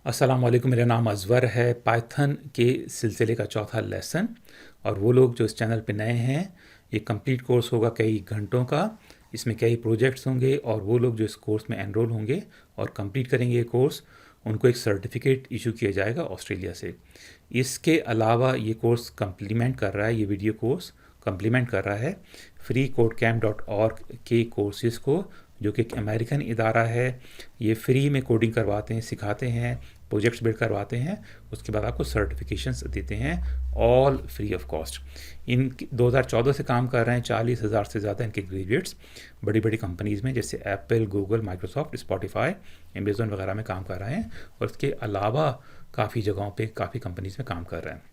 अस्सलाम वालेकुम। मेरा नाम अज़वर है। पाइथन के सिलसिले का चौथा लेसन। और वो लोग जो इस चैनल पे नए हैं, ये कंप्लीट कोर्स होगा कई घंटों का। इसमें कई प्रोजेक्ट्स होंगे और वो लोग जो इस कोर्स में एनरोल होंगे और कंप्लीट करेंगे ये कोर्स, उनको एक सर्टिफिकेट इशू किया जाएगा ऑस्ट्रेलिया से। इसके अलावा ये कोर्स कम्प्लीमेंट कर रहा है, ये वीडियो कोर्स कम्प्लीमेंट कर रहा है freecodecamp.org के कोर्सेज़ को, जो कि एक अमेरिकन इदारा है। ये फ्री में कोडिंग करवाते हैं, सिखाते हैं, प्रोजेक्ट्स बिल्ड करवाते हैं, उसके बाद आपको सर्टिफिकेशंस देते हैं, ऑल फ्री ऑफ कॉस्ट। इन 2014 से काम कर रहे हैं, 40,000 से ज़्यादा इनके ग्रेजुएट्स बड़ी बड़ी कंपनीज़ में जैसे Apple, Google, Microsoft, Spotify, Amazon वगैरह में काम कर रहे हैं। और इसके अलावा काफ़ी जगहों पे काफ़ी कंपनीज़ में काम कर रहे हैं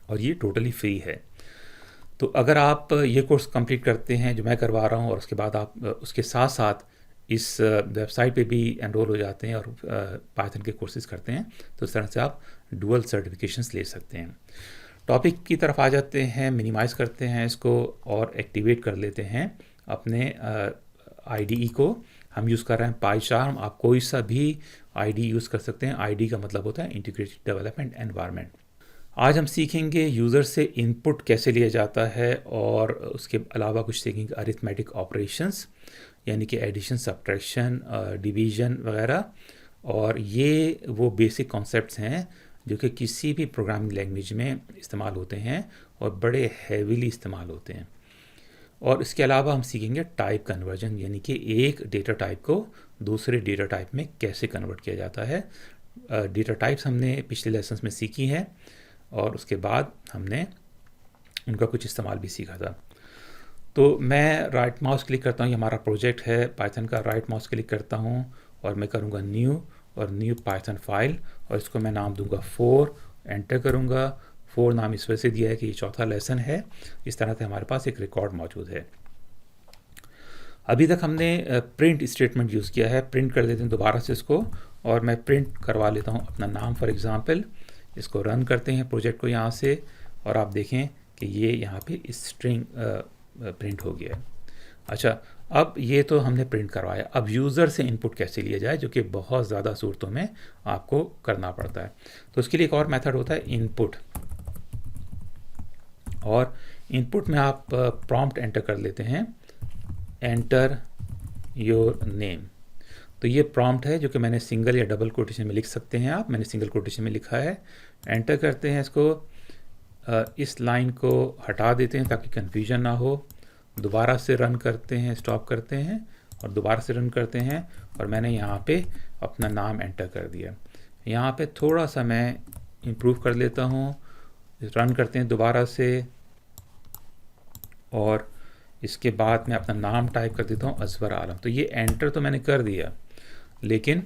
और ये टोटली फ्री है। तो अगर आप ये कोर्स कंप्लीट करते हैं जो मैं करवा रहा हूँ और उसके बाद आप उसके साथ साथ इस वेबसाइट पे भी एनरोल हो जाते हैं और पाइथन के कोर्सेज़ करते हैं, तो इस तरह से आप डुअल सर्टिफिकेशंस ले सकते हैं। टॉपिक की तरफ आ जाते हैं, मिनिमाइज़ करते हैं इसको और एक्टिवेट कर लेते हैं अपने IDE को। हम यूज़ कर रहे हैं पाईचार्म। आप कोई सा भी IDE यूज़ कर सकते हैं। IDE का मतलब होता है इंटीग्रेटेड डेवलपमेंट एनवायरनमेंट। आज हम सीखेंगे यूज़र से इनपुट कैसे लिया जाता है और उसके अलावा कुछ सीखेंगे अरिथमेटिक ऑपरेशंस, यानी कि एडिशन, सब्ट्रैक्शन, डिवीज़न वगैरह। और ये वो बेसिक कॉन्सेप्ट्स हैं जो कि किसी भी प्रोग्रामिंग लैंग्वेज में इस्तेमाल होते हैं और बड़े हैवीली इस्तेमाल होते हैं। और इसके अलावा हम सीखेंगे टाइप कन्वर्जन, यानी कि एक डेटा टाइप को दूसरे डेटा टाइप में कैसे कन्वर्ट किया जाता है। डेटा टाइप्स हमने पिछले लेसन्स में सीखी हैं और उसके बाद हमने उनका कुछ इस्तेमाल भी सीखा था। तो मैं राइट माउस क्लिक करता हूँ, ये हमारा प्रोजेक्ट है पाइथन का। राइट माउस क्लिक करता हूँ और मैं करूँगा न्यू पाइथन फाइल और इसको मैं नाम दूंगा 4। एंटर करूँगा। 4 नाम इस वजह से दिया है कि ये चौथा लेसन है। इस तरह से हमारे पास एक रिकॉर्ड मौजूद है। अभी तक हमने प्रिंट स्टेटमेंट यूज़ किया है। प्रिंट कर देते हैं दोबारा से इसको और मैं प्रिंट करवा लेता हूँ अपना नाम फॉर एग्ज़ाम्पल। इसको रन करते हैं प्रोजेक्ट को यहाँ से और आप देखें कि ये यहाँ पे स्ट्रिंग प्रिंट हो गया है। अच्छा, अब ये तो हमने प्रिंट करवाया। अब यूज़र से इनपुट कैसे लिया जाए, जो कि बहुत ज़्यादा सूरतों में आपको करना पड़ता है। तो उसके लिए एक और मेथड होता है इनपुट। और इनपुट में आप प्रॉम्प्ट एंटर कर लेते हैं, एंटर योर नेम। तो ये प्रॉम्प्ट है जो कि मैंने सिंगल या डबल कोटेशन में लिख सकते हैं आप। मैंने सिंगल कोटेशन में लिखा है। एंटर करते हैं इसको। इस लाइन को हटा देते हैं ताकि कन्फ्यूजन ना हो। दोबारा से रन करते हैं, स्टॉप करते हैं और दोबारा से रन करते हैं। और मैंने यहाँ पे अपना नाम एंटर कर दिया। यहाँ पे थोड़ा सा मैं इम्प्रूव कर लेता हूँ। रन करते हैं दोबारा से और इसके बाद मैं अपना नाम टाइप कर देता हूँ, अज़वर आलम। तो ये एंटर तो मैंने कर दिया, लेकिन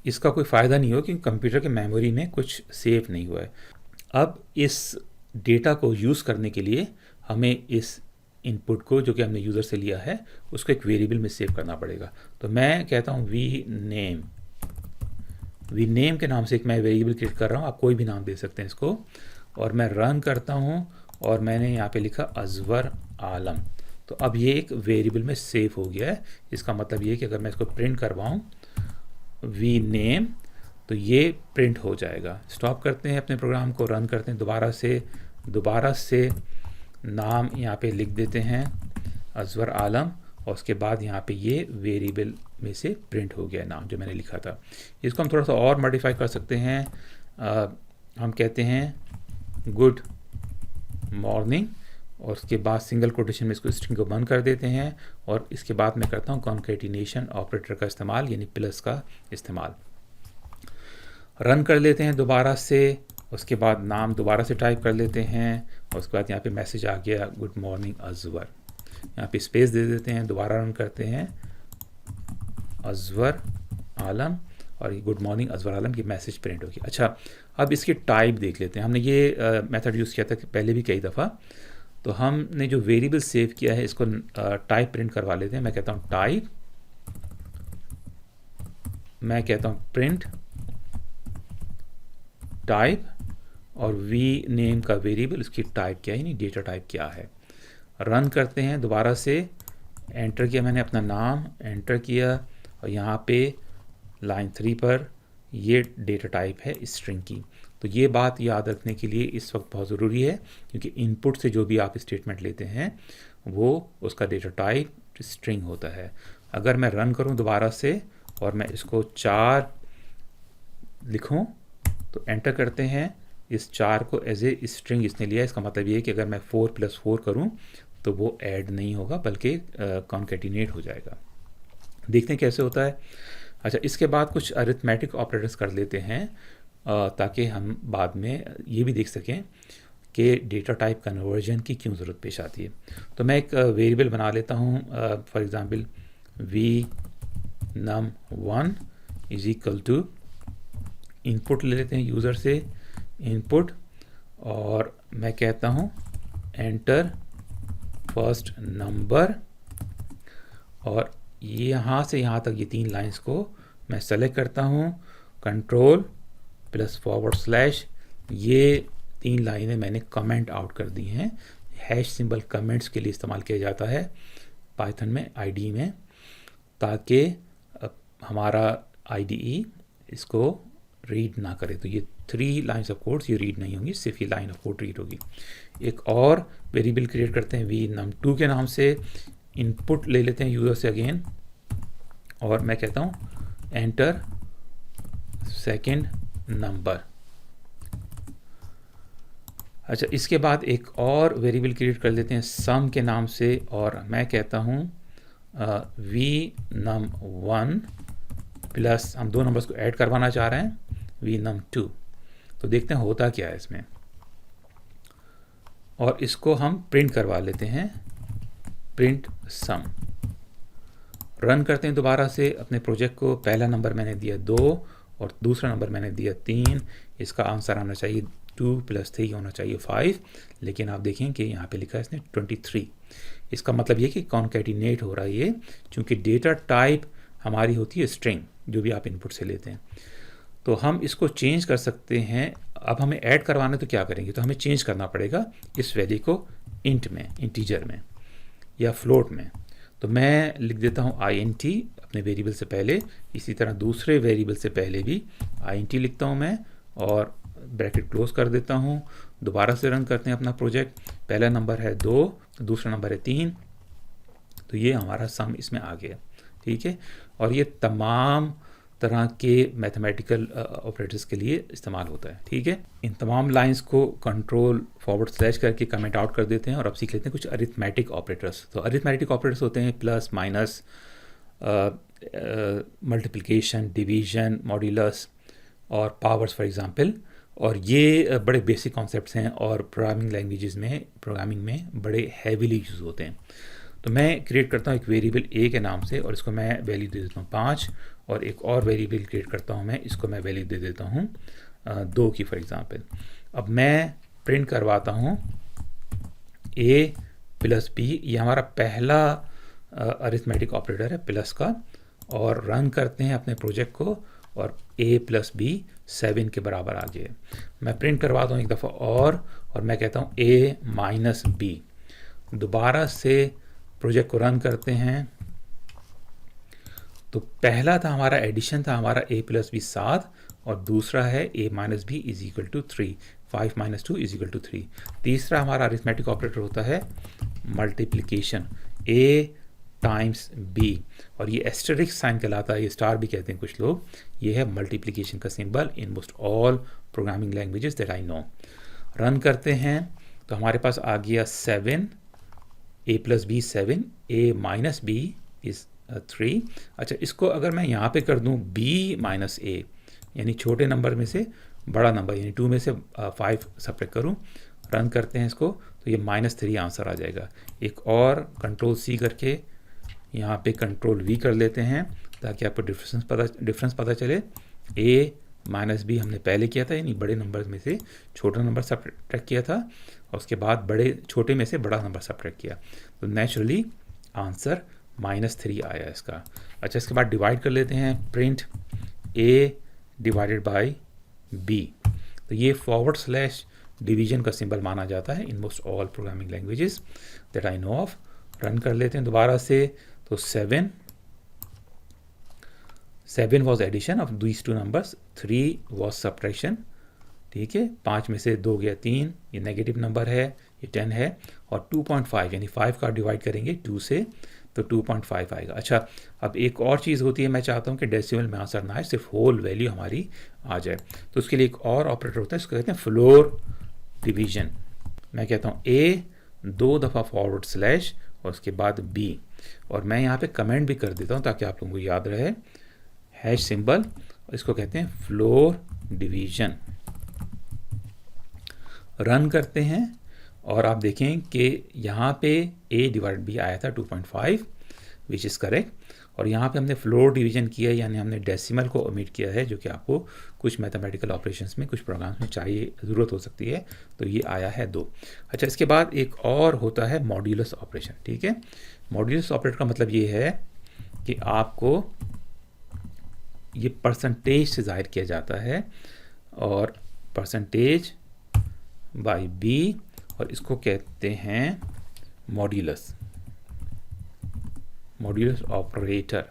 इसका कोई फ़ायदा नहीं हो क्योंकि कंप्यूटर के मेमोरी में कुछ सेव नहीं हुआ है। अब इस डेटा को यूज़ करने के लिए हमें इस इनपुट को जो कि हमने यूज़र से लिया है उसको एक वेरिएबल में सेव करना पड़ेगा। तो मैं कहता हूँ वी नेम के नाम से एक मैं वेरिएबल क्रिएट कर रहा हूँ। आप कोई भी नाम दे सकते हैं इसको। और मैं रन करता हूँ और मैंने यहाँ पे लिखा अज़वर आलम। तो अब ये एक वेरिएबल में सेव हो गया है। इसका मतलब ये है कि अगर मैं इसको प्रिंट करवाऊँ वी नेम, तो ये प्रिंट हो जाएगा। स्टॉप करते हैं अपने प्रोग्राम को, रन करते हैं दोबारा से नाम यहाँ पे लिख देते हैं अज़वर आलम और उसके बाद यहाँ पे ये वेरिएबल में से प्रिंट हो गया नाम जो मैंने लिखा था। इसको हम थोड़ा सा और मॉडिफाई कर सकते हैं। हम कहते हैं गुड मॉर्निंग और उसके बाद सिंगल कोटेशन में इसको स्ट्रिंग को बंद कर देते हैं और इसके बाद मैं करता हूँ कॉन्केटिनेशन ऑपरेटर का इस्तेमाल, यानी प्लस का इस्तेमाल। रन कर लेते हैं दोबारा से। उसके बाद नाम दोबारा से टाइप कर लेते हैं और उसके बाद यहाँ पे मैसेज आ गया गुड मॉर्निंग अज़वर। यहाँ पे स्पेस दे देते हैं, दोबारा रन करते हैं अज़वर आलम और ये गुड मॉर्निंग अज़वर आलम की मैसेज प्रिंट होगी। अच्छा, अब इसकी टाइप देख लेते हैं। हमने ये मेथड यूज़ किया था पहले भी कई दफ़ा। तो हमने जो वेरिएबल सेव किया है इसको टाइप प्रिंट करवा लेते हैं। मैं कहता हूँ टाइप, मैं कहता हूँ प्रिंट टाइप और वी नेम का वेरिएबल, इसकी टाइप क्या है, यानी डेटा टाइप क्या है। रन करते हैं दोबारा से। एंटर किया मैंने अपना नाम, एंटर किया और यहाँ पे लाइन 3 पर ये डेटा टाइप है स्ट्रिंग की। तो ये बात याद रखने के लिए इस वक्त बहुत ज़रूरी है, क्योंकि इनपुट से जो भी आप स्टेटमेंट लेते हैं वो उसका डेटा टाइप स्ट्रिंग होता है। अगर मैं रन करूं दोबारा से और मैं इसको 4 लिखूं तो एंटर करते हैं, इस 4 को एज ए स्ट्रिंग इसने लिया। इसका मतलब ये है कि अगर मैं 4 + 4 करूं तो वो ऐड नहीं होगा बल्कि कॉन्केटिनेट हो जाएगा। देखते हैं कैसे होता है। अच्छा, इसके बाद कुछ अरिथमेटिक ऑपरेटर्स कर लेते हैं ताकि हम बाद में ये भी देख सकें कि डेटा टाइप कन्वर्जन की क्यों ज़रूरत पेश आती है। तो मैं एक वेरिएबल बना लेता हूँ, फॉर एग्ज़ाम्पल v_num1 = इनपुट ले लेते हैं यूज़र से इनपुट, और मैं कहता हूँ एंटर फर्स्ट नंबर, और यहाँ से यहाँ तक ये 3 लाइंस को मैं सेलेक्ट करता हूँ, कंट्रोल +/ ये 3 लाइनें मैंने कमेंट आउट कर दी हैं। हैश सिंबल कमेंट्स के लिए इस्तेमाल किया जाता है पाइथन में, IDE में, ताकि हमारा IDE इसको रीड ना करे। तो ये 3 लाइन्स ऑफ कोड्स ये रीड नहीं होंगी, सिर्फ ये लाइन ऑफ कोड रीड होगी। एक और वेरिएबल क्रिएट करते हैं v_num2 के नाम से, इनपुट ले लेते हैं यूज़र से अगेन, और मैं कहता हूँ एंटर सेकेंड नंबर। अच्छा, इसके बाद एक और वेरिएबल क्रिएट कर लेते हैं सम के नाम से, और मैं कहता हूँ v_num1 प्लस, हम 2 नंबर्स को ऐड करवाना चाह रहे हैं, v_num2। तो देखते हैं होता क्या है इसमें, और इसको हम प्रिंट करवा लेते हैं, प्रिंट सम। रन करते हैं दोबारा से अपने प्रोजेक्ट को। पहला नंबर मैंने दिया 2 और दूसरा नंबर मैंने दिया 3। इसका आंसर आना चाहिए 2 + 3 होना चाहिए 5, लेकिन आप देखें कि यहाँ पे लिखा है इसने 23। इसका मतलब ये कि कॉन्कैटिनेट हो रहा है ये, चूँकि डेटा टाइप हमारी होती है स्ट्रिंग, जो भी आप इनपुट से लेते हैं। तो हम इसको चेंज कर सकते हैं। अब हमें ऐड करवाना तो क्या करेंगे, तो हमें चेंज करना पड़ेगा इस वैल्यू को इंट में, इंटीजर में या फ्लोट में। तो मैं लिख देता हूँ int अपने वेरिएबल से पहले, इसी तरह दूसरे वेरिएबल से पहले भी int लिखता हूँ मैं, और ब्रैकेट क्लोज कर देता हूँ। दोबारा से रन करते हैं अपना प्रोजेक्ट। पहला नंबर है 2, दूसरा नंबर है 3, तो ये हमारा सम इसमें आ गया। ठीक है, और ये तमाम तरह के मैथमेटिकल ऑपरेटर्स के लिए इस्तेमाल होता है। ठीक है, इन तमाम लाइंस को कंट्रोल// करके कमेंट आउट कर देते हैं, और अब सीख लेते हैं कुछ अरिथमेटिक ऑपरेटर्स। तो अरिथमेटिक ऑपरेटर्स होते हैं plus, minus, multiplication, division, modulus और पावर्स फॉर एग्जांपल। और ये बड़े बेसिक कॉन्सेप्ट्स हैं और प्रोग्रामिंग में बड़े हैवीली यूज़ होते हैं। तो मैं क्रिएट करता हूँ एक वेरिएबल a के नाम से, और इसको मैं वैल्यू दे देता हूँ 5, और एक और वेरिएबल क्रिएट करता हूँ मैं, इसको मैं वैल्यू दे देता हूँ 2 की फॉर एग्जांपल। अब मैं प्रिंट करवाता हूँ a + b, ये हमारा पहला अरिथमेटिक ऑपरेटर है प्लस का, और रन करते हैं अपने प्रोजेक्ट को, और a + b 7 के बराबर आ गए। मैं प्रिंट करवाता हूँ एक दफ़ा और मैं कहता हूँ a - b। दोबारा से प्रोजेक्ट को रन करते हैं। तो पहला था हमारा एडिशन, था हमारा a + b 7, और दूसरा है a - b = 3, 5 - 2 = 3। तीसरा हमारा अरिथमेटिक ऑपरेटर होता है मल्टीप्लिकेशन, a × b, और ये एस्टेरिस्क साइन कहलाता है, ये स्टार भी कहते हैं कुछ लोग। ये है मल्टीप्लिकेशन का symbol in most all programming languages that I no. Run करते हैं तो हमारे पास आ गया 7, a + b 7, a - b is 3। अच्छा, इसको अगर मैं यहाँ पे कर दूँ b - a, यानी छोटे नंबर में से बड़ा नंबर, यानी 2 में से 5 सब्ट्रैक्ट करूँ, रन करते हैं इसको, तो ये -3 आंसर आ जाएगा। एक और कंट्रोल-C करके यहाँ पे कंट्रोल-V कर लेते हैं, ताकि आपको डिफरेंस पता चले। a - b हमने पहले किया था, यानी बड़े नंबर में से छोटा नंबर सब्ट्रैक्ट किया था, और उसके बाद छोटे में से बड़ा नंबर सब्ट्रैक्ट किया, तो नेचुरली आंसर -3 आया इसका। अच्छा, इसके बाद डिवाइड कर लेते हैं, प्रिंट a / b। तो ये / डिवीजन का सिंबल माना जाता है in most all programming languages that I know of. Run कर लेते हैं दोबारा से, तो 7 7 was addition of these two numbers, 3 was subtraction, ठीक है, 5 में से 2 गया 3, ये नेगेटिव नंबर है, ये 10 है, और 2.5 यानी 5 का डिवाइड करेंगे 2 से तो 2.5 आएगा। अच्छा, अब एक और चीज़ होती है, मैं चाहता हूँ कि डेसिमल में आंसर ना आए, सिर्फ होल वैल्यू हमारी आ जाए, तो उसके लिए एक और ऑपरेटर होता है, इसको कहते हैं फ्लोर डिवीजन। मैं कहता हूँ ए 2 दफ़ा फॉरवर्ड स्लैश और उसके बाद बी, और मैं यहाँ पे कमेंट भी कर देता हूँ ताकि आप लोगों को याद रहे, हैश सिंबल, और इसको कहते हैं फ्लोर डिवीजन। रन करते हैं और आप देखें कि यहाँ पे a डिवाइड बी आया था 2.5 विच इज़ करेक्ट, और यहाँ पे हमने फ्लोर डिवीजन किया यानी हमने डेसिमल को ओमिट किया है, जो कि आपको कुछ मैथमेटिकल ऑपरेशंस में, कुछ प्रोग्राम्स में चाहिए, ज़रूरत हो सकती है, तो ये आया है 2। अच्छा, इसके बाद एक और होता है मॉड्यूलस ऑपरेशन, ठीक है। मॉड्यूलस ऑपरेटर का मतलब ये है कि आपको ये परसेंटेज से ज़ाहिर किया जाता है, और परसेंटेज बाई बी, और इसको कहते हैं मॉड्यूलस, मॉड्यूलस ऑपरेटर।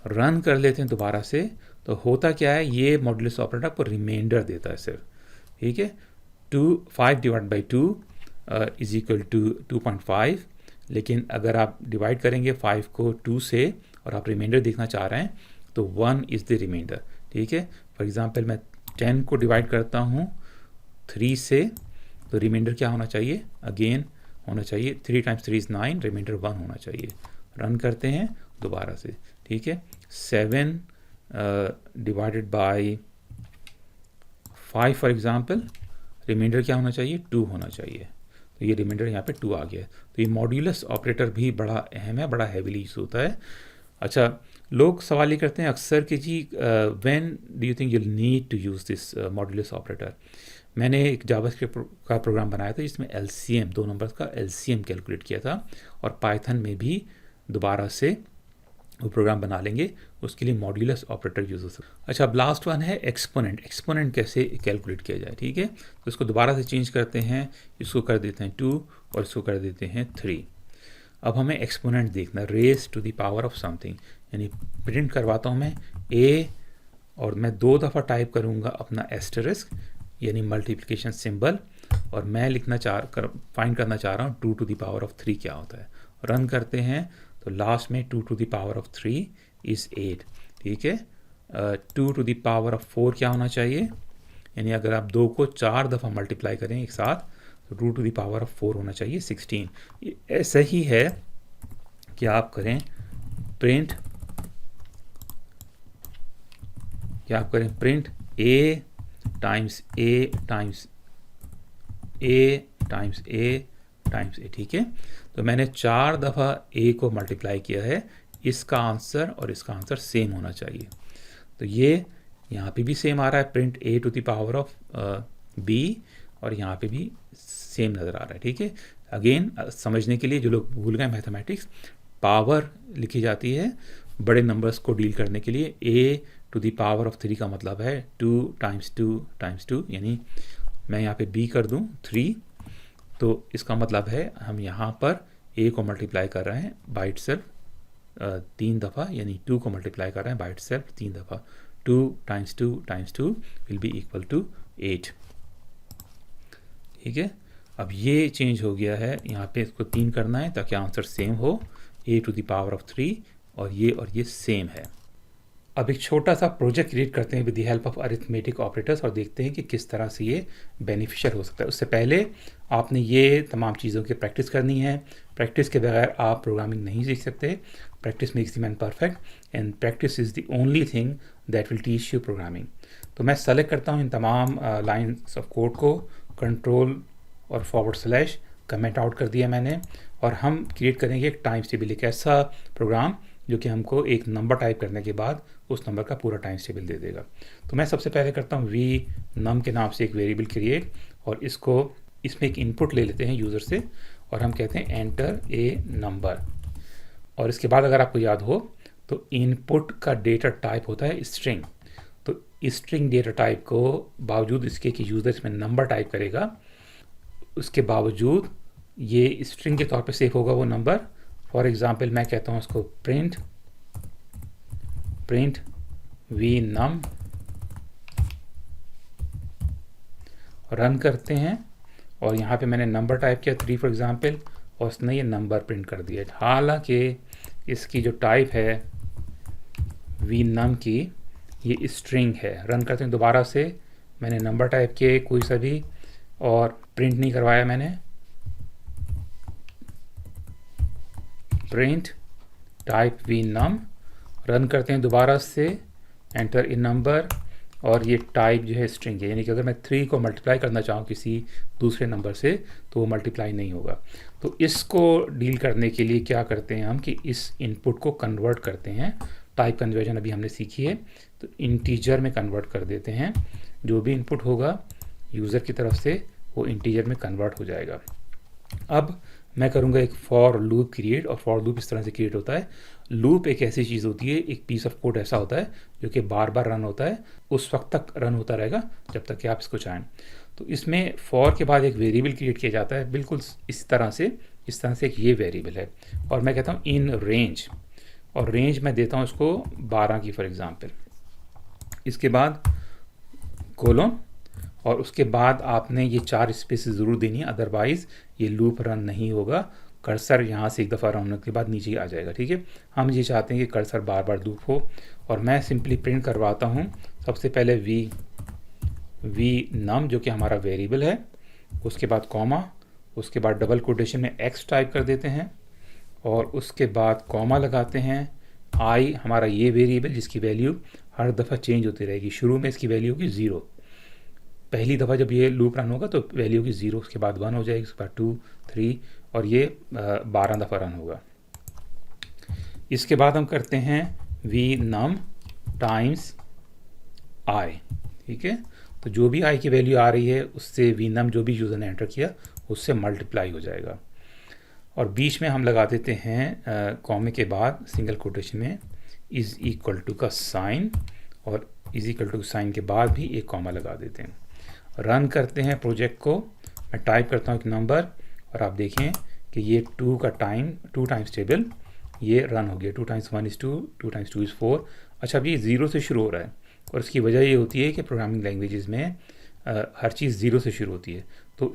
रन कर लेते हैं दोबारा से, तो होता क्या है, ये मॉड्यूलस ऑपरेटर आपको रिमाइंडर देता है सिर्फ, ठीक है। 5 divide by 2 is equal to 2.5, लेकिन अगर आप डिवाइड करेंगे 5 को 2 से और आप रिमाइंडर देखना चाह रहे हैं तो 1 इज़ द रिमाइंडर, ठीक है। फॉर एग्जांपल मैं 10 को डिवाइड करता हूँ 3 से, तो रिमाइंडर क्या होना चाहिए, अगेन होना चाहिए 3 टाइम्स 3 इज़ 9, रिमाइंडर 1 होना चाहिए। रन करते हैं दोबारा से, ठीक है। 7 divided by 5 for example, remainder क्या होना चाहिए, 2 होना चाहिए, तो ये रिमाइंडर यहाँ पे 2 आ गया। तो ये मॉड्यूलस ऑपरेटर भी बड़ा अहम है, बड़ा हैवीली यूज होता है। अच्छा, लोग सवाल ये करते हैं अक्सर कि जी when do you think you need to use this modulus operator. मैंने एक जावास्क्रिप्ट का प्रोग्राम बनाया था जिसमें एलसीएम, 2 नंबर्स का एलसीएम कैलकुलेट किया था, और पाइथन में भी दोबारा से वो प्रोग्राम बना लेंगे, उसके लिए मॉड्यूलस ऑपरेटर यूज़ हो सकता है। अच्छा, अब लास्ट वन है एक्सपोनेंट। एक्सपोनेंट कैसे कैलकुलेट किया जाए, ठीक है। तो इसको दोबारा से चेंज करते हैं, इसको कर देते हैं 2 और इसको कर देते हैं 3। अब हमें एक्सपोनेंट देखना, raise to the power of something, यानी प्रिंट करवाता हूँ मैं ए, और मैं 2 दफ़ा टाइप करूँगा अपना एस्टरिस्क यानी मल्टीप्लिकेशन सिंबल, और मैं फाइंड करना चाह रहा हूँ 2 टू द पावर ऑफ 3 क्या होता है। रन करते हैं तो लास्ट में 2 to the power of 3 is 8, ठीक है। 2 टू द पावर ऑफ 4 क्या होना चाहिए, यानी अगर आप 2 को 4 दफ़ा मल्टीप्लाई करें एक साथ तो 2 टू द पावर ऑफ 4 होना चाहिए 16। ऐसा ही है कि आप करें प्रिंट, ए टाइम्स ए टाइम्स ए टाइम्स ए टाइम्स ए, ठीक है। तो मैंने 4 दफ़ा ए को मल्टीप्लाई किया है, इसका आंसर और इसका आंसर सेम होना चाहिए, तो ये यहाँ पे भी सेम आ रहा है, print a to the power of b, और यहाँ पे भी सेम नज़र आ रहा है, ठीक है। अगेन समझने के लिए जो लोग भूल गए मैथमेटिक्स, पावर लिखी जाती है बड़े नंबर्स को डील करने के लिए, ए टू द पावर ऑफ 3 का मतलब है 2 टाइम्स 2 टाइम्स 2, यानी मैं यहाँ पे b कर दूँ 3, तो इसका मतलब है हम यहाँ पर a को मल्टीप्लाई कर रहे हैं बाय इटसेल्फ 3 दफ़ा, यानी 2 को मल्टीप्लाई कर रहे हैं बाय इटसेल्फ 3 दफ़ा। 2 times 2 times 2 will be equal to 8, ठीक है। अब ये चेंज हो गया है, यहाँ पे इसको 3 करना है ताकि आंसर सेम हो, a to the power of 3, और ये सेम है। अब एक छोटा सा प्रोजेक्ट क्रिएट करते हैं with the help of arithmetic operators, और देखते हैं कि किस तरह से ये बेनिफिशियल हो सकता है। उससे पहले आपने ये तमाम चीज़ों की प्रैक्टिस करनी है। प्रैक्टिस के बगैर आप प्रोग्रामिंग नहीं सीख सकते। Practice makes the man perfect, and practice is the only thing that will teach you programming. तो मैं सेलेक्ट करता हूँ इन तमाम लाइन्स ऑफ कोड को, कंट्रोल और फॉरवर्ड स्लैश कमेंट आउट कर दिया मैंने, और हम क्रिएट करेंगे एक टाइम्स टेबल, एक ऐसा प्रोग्राम जो कि हमको एक नंबर टाइप करने के बाद उस नंबर का पूरा टाइम्स टेबल दे देगा। तो मैं सबसे पहले करता हूँ वी नम के नाम से एक वेरिएबल क्रिएट, और इसमें एक इनपुट ले लेते हैं यूज़र से, और हम कहते हैं एंटर ए नंबर। और इसके बाद अगर आपको याद हो तो इनपुट का डेटा टाइप होता है स्ट्रिंग। तो स्ट्रिंग डेटा टाइप को बावजूद इसके कि यूज़र इसमें नंबर टाइप करेगा, उसके बावजूद ये स्ट्रिंग के तौर पे सेव होगा वो नंबर। फॉर एग्जांपल मैं कहता हूँ उसको प्रिंट वी नम, रन करते हैं और यहाँ पे मैंने नंबर टाइप किया 3 फॉर एग्जांपल, और उसने ये नंबर प्रिंट कर दिया। हालांकि इसकी जो टाइप है वी नम की, ये स्ट्रिंग है। रन करते हैं दोबारा से, मैंने नंबर टाइप किए कोई सा भी और प्रिंट नहीं करवाया मैंने, प्रिंट टाइप वी नम। रन करते हैं दोबारा से, एंटर इन नंबर, और ये टाइप जो है स्ट्रिंग है, यानी कि अगर मैं 3 को मल्टीप्लाई करना चाहूँ किसी दूसरे नंबर से तो वो मल्टीप्लाई नहीं होगा। तो इसको डील करने के लिए क्या करते हैं हम कि इस इनपुट को कन्वर्ट करते हैं। टाइप कन्वर्जन अभी हमने सीखी है, तो इंटीजर में कन्वर्ट कर देते हैं। जो भी इनपुट होगा यूज़र की तरफ से वो इंटीजर में कन्वर्ट हो जाएगा। अब मैं करूँगा एक फॉर लूप क्रिएट, और फॉर लूप इस तरह से क्रिएट होता है। लूप एक ऐसी चीज़ होती है, एक पीस ऑफ कोड ऐसा होता है जो कि बार बार रन होता है, उस वक्त तक रन होता रहेगा जब तक कि आप इसको चाहें। तो इसमें फॉर के बाद एक वेरिएबल क्रिएट किया जाता है, बिल्कुल इस तरह से एक ये वेरिएबल है, और मैं कहता हूँ इन रेंज, और रेंज मैं देता हूँ इसको 12 की फॉर एग्जांपल। इसके बाद कोलोन, और उसके बाद आपने ये 4 स्पेस ज़रूर देनी है, अदरवाइज़ ये लूप रन नहीं होगा। कर्सर यहाँ से एक दफ़ा रन होने के बाद नीचे आ जाएगा, ठीक है। हम ये चाहते हैं कि कर्सर बार बार लूप हो, और मैं सिंपली प्रिंट करवाता हूँ सबसे पहले वी नम जो कि हमारा वेरिएबल है, उसके बाद कॉमा, उसके बाद डबल कोटेशन में x टाइप कर देते हैं, और उसके बाद कॉमा लगाते हैं i, हमारा ये वेरिएबल जिसकी वैल्यू हर दफ़ा चेंज होती रहेगी। शुरू में इसकी वैल्यू होगी 0, पहली दफ़ा जब ये लूप रन होगा तो वैल्यू की 0, उसके बाद 1 हो जाएगी, उसके बाद 2, 3, और ये 12 दफ़ा रन होगा। इसके बाद हम करते हैं वी नम टाइम्स आई, ठीक है। तो जो भी आई की वैल्यू आ रही है उससे वी नम जो भी यूज़र ने एंटर किया उससे मल्टीप्लाई हो जाएगा। और बीच में हम लगा देते हैं कॉमे के बाद सिंगल कोटेशन में इज़ इक्वल टू का साइन, और इज़ इक्वल टू साइन के बाद भी एक कॉमा लगा देते हैं। रन करते हैं प्रोजेक्ट को, मैं टाइप करता हूँ एक नंबर, और आप देखें कि ये 2 टाइम्स टेबल ये रन हो गया। 2 टाइम्स 1 इज़ 2, 2 टाइम्स 2 इज़ 4। अच्छा, अब ये 0 से शुरू हो रहा है, और इसकी वजह ये होती है कि प्रोग्रामिंग लैंग्वेजेस में हर चीज़ 0 से शुरू होती है। तो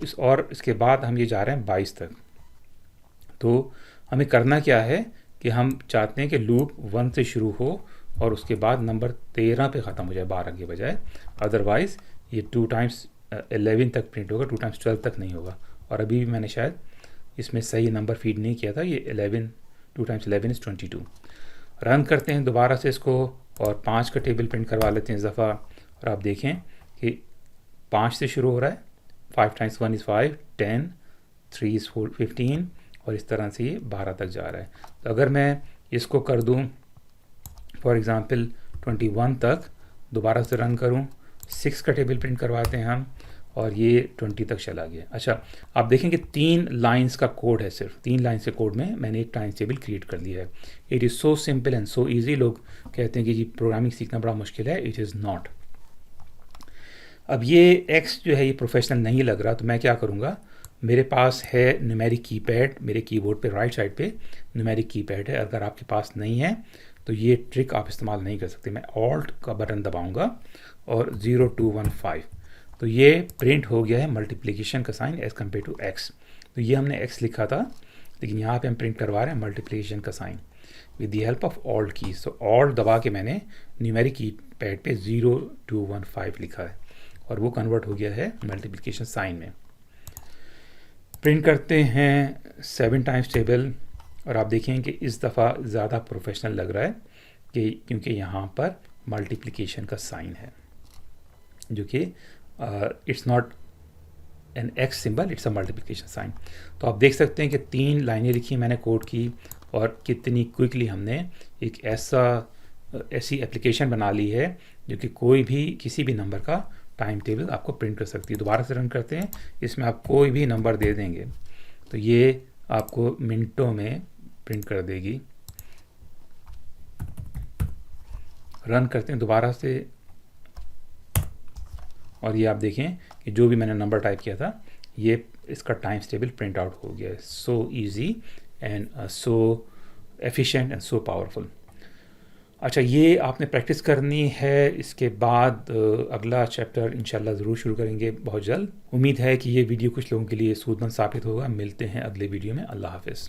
इसके बाद हम ये जा रहे हैं 22 तक। तो हमें करना क्या है कि हम चाहते हैं कि लूप 1 से शुरू हो और उसके बाद नंबर 13 पे ख़त्म हो जाए 12 के बजाय, अदरवाइज़ ये 2 टाइम्स 11 तक प्रिंट होगा, 2 टाइम्स 12 तक नहीं होगा। और अभी भी मैंने शायद इसमें सही नंबर फीड नहीं किया था, ये 11, 2 टाइम्स 11 इज़ 22। रन करते हैं दोबारा से इसको, और 5 का टेबल प्रिंट करवा लेते हैं इस दफ़ा, और आप देखें कि 5 से शुरू हो रहा है, 5 टाइम्स 1 इज़ 5, 10, 3 इज़ 4, 15, और इस तरह से ये 12 तक जा रहा है। तो अगर मैं इसको कर दूँ फॉर एग्ज़ाम्पल 21 तक, दोबारा से रन करूँ, 6 का टेबल प्रिंट करवाते हैं हम, और ये 20 तक चला गया। अच्छा, आप देखेंगे 3 लाइंस का कोड है, सिर्फ 3 लाइंस के कोड में मैंने एक टाइम्स टेबल क्रिएट कर लिया है। It is so simple and so easy. लोग कहते हैं कि जी प्रोग्रामिंग सीखना बड़ा मुश्किल है, इट इज़ नॉट। अब ये x जो है ये प्रोफेशनल नहीं लग रहा, तो मैं क्या करूँगा, मेरे पास है न्यूमेरिक कीपैड, मेरे कीबोर्ड पे राइट साइड पे न्यूमेरिक कीपैड है। अगर आपके पास नहीं है तो ये ट्रिक आप इस्तेमाल नहीं कर सकते। मैं ऑल्ट का बटन दबाऊंगा और 0, 2, 1, 5, तो ये प्रिंट हो गया है मल्टीप्लिकेशन का sign as compare to x। तो ये हमने x लिखा था, लेकिन यहाँ पे हम प्रिंट करवा रहे हैं मल्टीप्लिकेशन का sign with the help of alt keys. तो ऑल्ट दबा के मैंने न्यूमेरिक कीपैड पे 0, 2, 1, 5 लिखा है, और वो कन्वर्ट हो गया है मल्टीप्लिकेशन साइन में। प्रिंट करते हैं 7 टाइम्स टेबल, और आप देखें कि इस दफ़ा ज़्यादा प्रोफेशनल लग रहा है क्योंकि यहाँ पर मल्टीप्लिकेशन का साइन है, जो कि it's not an x symbol, it's a multiplication sign. तो आप देख सकते हैं कि 3 लाइनें लिखी मैंने कोड की, और कितनी क्विकली हमने एक ऐसी एप्लीकेशन बना ली है जो कि कोई भी किसी भी नंबर का टाइम टेबल आपको प्रिंट कर सकती है। दोबारा से रन करते हैं, इसमें आप कोई भी नंबर दे देंगे तो ये आपको मिनटों में प्रिंट कर देगी। रन करते हैं दोबारा से, और ये आप देखें कि जो भी मैंने नंबर टाइप किया था ये इसका टाइम्स टेबल प्रिंट आउट हो गया है. So easy and so efficient and so powerful. अच्छा, ये आपने प्रैक्टिस करनी है. इसके बाद अगला चैप्टर इंशाल्लाह ज़रूर शुरू करेंगे बहुत जल्द. उम्मीद है कि ये वीडियो कुछ लोगों के लिए सूदमंद साबित होगा. मिलते हैं अगले वीडियो में. अल्लाह हाफ़िज़.